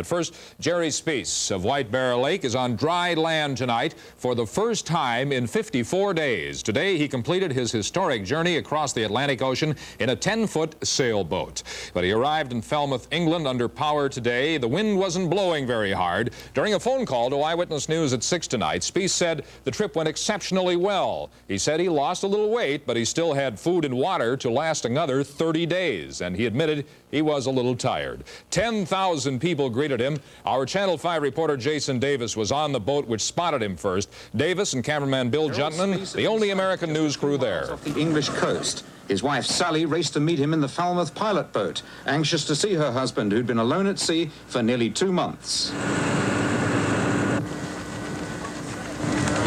But first, Gerry Spiess of White Bear Lake is on dry land tonight for the first time in 54 days. Today, he completed his historic journey across the Atlantic Ocean in a 10-foot sailboat. But he arrived in Falmouth, England under power today. The wind wasn't blowing very hard. During a phone call to Eyewitness News at 6 tonight, Spiess said the trip went exceptionally well. He said he lost a little weight, but he still had food and water to last another 30 days. And he admitted he was a little tired. 10,000 people greeted him. Our Channel 5 reporter Jason Davis was on the boat which spotted him first. Davis and cameraman Bill Juntman, the only American news crew there. Off the English coast. His wife Sally raced to meet him in the Falmouth pilot boat, anxious to see her husband who'd been alone at sea for nearly 2 months. Is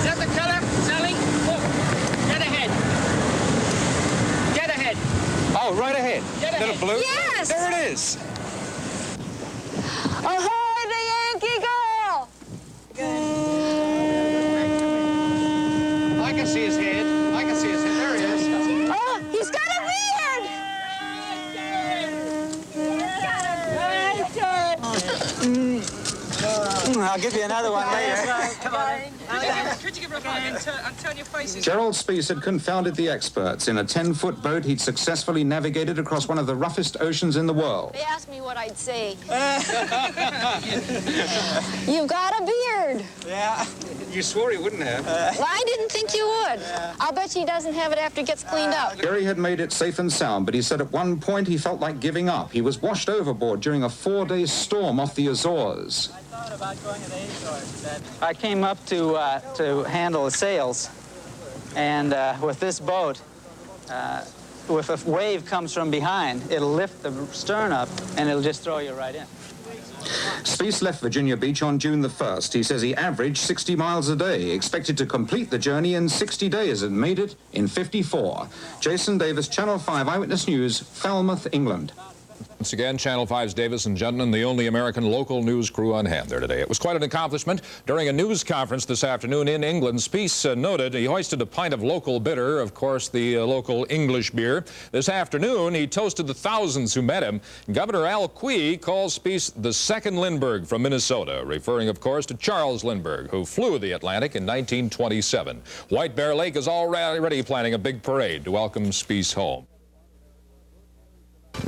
that the color, Sally? Look, get ahead. Get ahead. Oh, right ahead. Get ahead. Is that a blue? Yes. There it is. Ahoy, the Yankee girl! I can see his head. I can see his head. There he is. Oh, he's got a beard! I'll give you another one later. Come on. Could you give her a hug and turn your faces? Gerald Spiess had confounded the experts. In a 10-foot boat, he'd successfully navigated across one of the roughest oceans in the world. They asked me what I'd say. You've got a beard. Yeah. You swore he wouldn't have. Well, I didn't think you would. I'll bet he doesn't have it after it gets cleaned up. Gerry had made it safe and sound, but he said at one point he felt like giving up. He was washed overboard during a 4-day storm off the Azores. I thought about going to the Azores. I came up to handle the sails, and with this boat, if a wave comes from behind, it'll lift the stern up, and it'll just throw you right in. Spiess left Virginia Beach on June the 1st. He says he averaged 60 miles a day, expected to complete the journey in 60 days and made it in 54. Jason Davis, Channel 5 Eyewitness News, Falmouth, England. Once again, Channel 5's Davis and Juntman, the only American local news crew on hand there today. It was quite an accomplishment. During a news conference this afternoon in England, Spiess noted he hoisted a pint of local bitter, of course the local English beer. This afternoon, he toasted the thousands who met him. Governor Al Quie calls Spiess the second Lindbergh from Minnesota, referring, of course, to Charles Lindbergh, who flew the Atlantic in 1927. White Bear Lake is already planning a big parade to welcome Spiess home.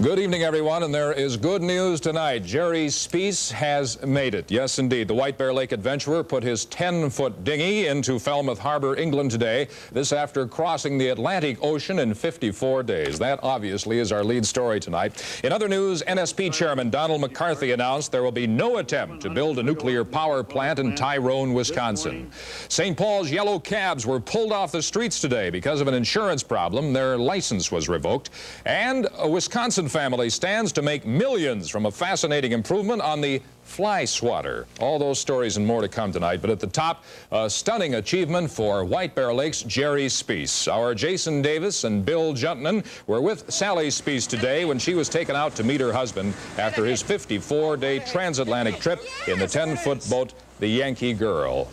Good evening, everyone, and there is good news tonight. Gerry Spiess has made it. Yes, indeed. The White Bear Lake adventurer put his 10-foot dinghy into Falmouth Harbor, England today, this after crossing the Atlantic Ocean in 54 days. That obviously is our lead story tonight. In other news, NSP Chairman Donald McCarthy announced there will be no attempt to build a nuclear power plant in Tyrone, Wisconsin. St. Paul's yellow cabs were pulled off the streets today because of an insurance problem. Their license was revoked. And a Wisconsin family stands to make millions from a fascinating improvement on the fly swatter. All those stories and more to come tonight. But at the top, a stunning achievement for White Bear Lake's Gerry Spiess. Our Jason Davis and Bill Juntman were with Sally Spiess today when she was taken out to meet her husband after his 54-day transatlantic trip in the 10-foot boat, the Yankee Girl.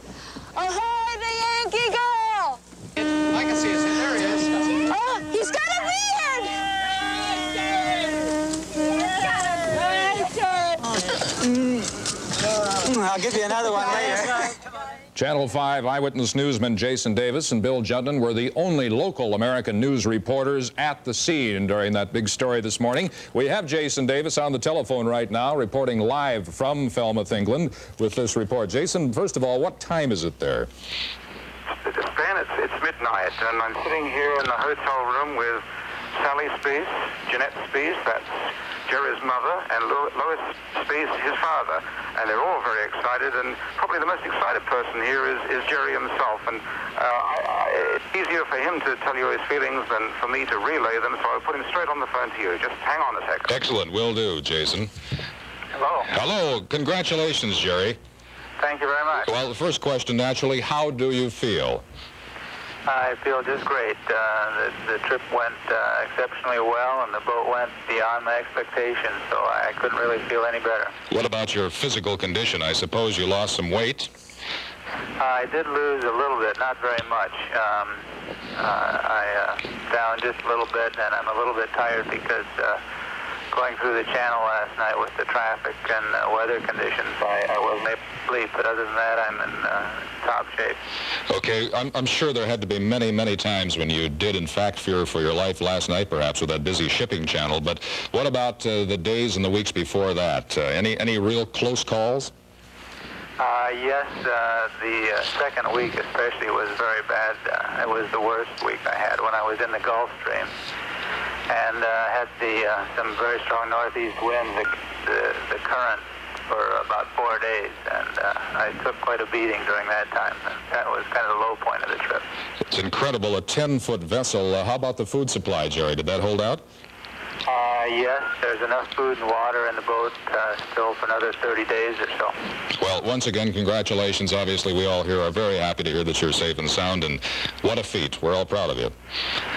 Ahoy, the Yankee girl! I can see his head. There he is. Oh, he's got a beard! I'll give you another one later. Channel 5 Eyewitness Newsman Jason Davis and Bill Juntman were the only local American news reporters at the scene during that big story this morning. We have Jason Davis on the telephone right now, reporting live from Falmouth, England, with this report. Jason, first of all, what time is it there? Ben, it's midnight, and I'm sitting here in the hotel room with Sally Spiess, Jeanette Spiess, that's Gerry's mother, and Lois Spiess, his father. And they're all very excited, and probably the most excited person here is Gerry himself. And it's easier for him to tell you his feelings than for me to relay them, so I'll put him straight on the phone to you. Just hang on a second. Excellent. Will do, Jason. Hello. Hello. Congratulations, Gerry. Thank you very much. Well, the first question, naturally, how do you feel? I feel just great. The trip went exceptionally well, and the boat went beyond my expectations, so I couldn't really feel any better. What about your physical condition? I suppose you lost some weight? I did lose a little bit, not very much. I down just a little bit, and I'm a little bit tired because going through the channel last night with the traffic and weather conditions. I wasn't able to sleep, but other than that, I'm in top shape. Okay, I'm sure there had to be many, many times when you did, in fact, fear for your life last night, perhaps, with that busy shipping channel. But what about the days and the weeks before that? Any real close calls? Yes, the second week especially was very bad. It was the worst week I had when I was in the Gulf Stream. And had some very strong northeast winds, the current for about 4 days, and I took quite a beating during that time. That was kind of the low point of the trip. It's incredible, a 10-foot vessel. How about the food supply, Jerry? Did that hold out? Yes, there's enough food and water in the boat still for another 30 days or so. Well, once again, congratulations. Obviously, we all here are very happy to hear that you're safe and sound, and what a feat. We're all proud of you.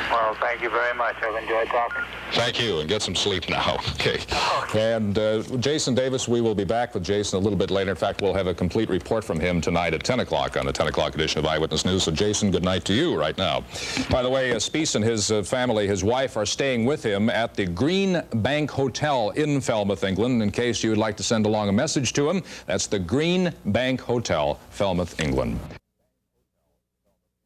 Well, thank you very much. I've enjoyed talking. Thank you, and get some sleep now. Okay. Okay. And Jason Davis, we will be back with Jason a little bit later. In fact, we'll have a complete report from him tonight at 10 o'clock on the 10 o'clock edition of Eyewitness News. So, Jason, good night to you right now. By the way, Spiess and his family, his wife, are staying with him at the Green Bank Hotel in Falmouth, England. In case you would like to send along a message to him, that's the Green Bank Hotel, Falmouth, England.